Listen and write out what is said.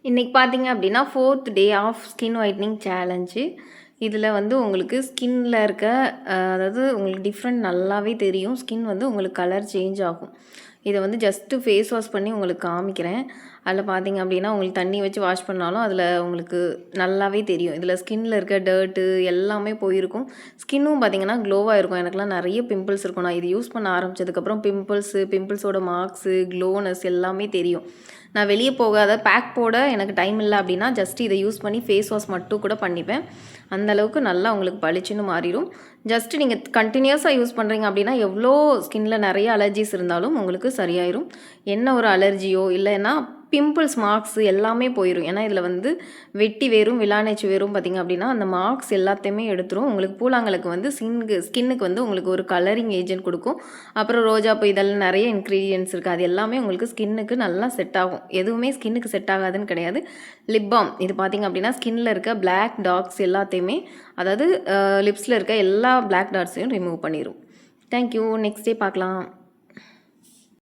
இன்றைக்கி பார்த்தீங்க அப்படின்னா 4th day of skin whitening challenge. இதில் வந்து உங்களுக்கு ஸ்கின்னில் இருக்க அதாவது உங்களுக்கு டிஃப்ரெண்ட் நல்லாவே தெரியும். ஸ்கின் வந்து உங்களுக்கு கலர் சேஞ்ச் ஆகும். இதை வந்து ஜஸ்ட்டு ஃபேஸ் வாஷ் பண்ணி உங்களுக்கு காமிக்கிறேன். அதில் பார்த்தீங்க அப்படின்னா உங்களுக்கு தண்ணி வச்சு வாஷ் பண்ணாலும் அதில் உங்களுக்கு நல்லாவே தெரியும். இதில் ஸ்கின்னில் இருக்க டர்ட்டு எல்லாமே போயிருக்கும். ஸ்கின்னும் பார்த்தீங்கன்னா க்ளோவாக இருக்கும். எனக்குலாம் நிறைய பிம்பிள்ஸ் இருக்கும். நான் இது யூஸ் பண்ண ஆரம்பித்ததுக்கப்புறம் பிம்பிள்ஸோட மார்க்ஸு, க்ளோனஸ் எல்லாமே தெரியும். நான் வெளியே போகாத பேக் போட எனக்கு டைம் இல்லை அப்படின்னா ஜஸ்ட் இதை யூஸ் பண்ணி ஃபேஸ் வாஷ் மட்டும் கூட பண்ணிப்பேன். அந்தளவுக்கு நல்லா உங்களுக்கு பளிச்சுன்னு மாறிடும். ஜஸ்ட்டு நீங்கள் கண்டினியூஸாக யூஸ் பண்ணுறீங்க அப்படின்னா எவ்வளோ ஸ்கின்னில் நிறைய அலர்ஜிஸ் இருந்தாலும் உங்களுக்கு சரியாயிடும். என்ன ஒரு அலர்ஜியோ இல்லைன்னா பிம்பிள்ஸ் மார்க்ஸ் எல்லாமே போயிடும். ஏன்னா இதில் வந்து வெட்டி வேரும் விலானேச்சு வேரும் பார்த்திங்க அப்படின்னா அந்த மார்க்ஸ் எல்லாத்தையுமே எடுத்துரும். உங்களுக்கு பூலாங்களுக்கு வந்து ஸ்கின்னுக்கு வந்து உங்களுக்கு ஒரு கலரிங் ஏஜென்ட் கொடுக்கும். அப்புறம் ரோஜாப்பூ இதெல்லாம் நிறைய இன்க்ரீடியன்ட்ஸ் இருக்குது. அது எல்லாமே உங்களுக்கு ஸ்கின்னுக்கு நல்லா செட் ஆகும். எதுவுமே ஸ்கின்னுக்கு செட் ஆகாதுன்னு கிடையாது. லிப் பாம் இது பார்த்திங்க அப்படின்னா ஸ்கின்னில் இருக்க பிளாக் டாட்ஸ் எல்லாத்தையுமே அதாவது லிப்ஸில் இருக்க எல்லா பிளாக் டாட்ஸையும் ரிமூவ் பண்ணிடும். தேங்க்யூ. நெக்ஸ்ட் டே பார்க்கலாம்.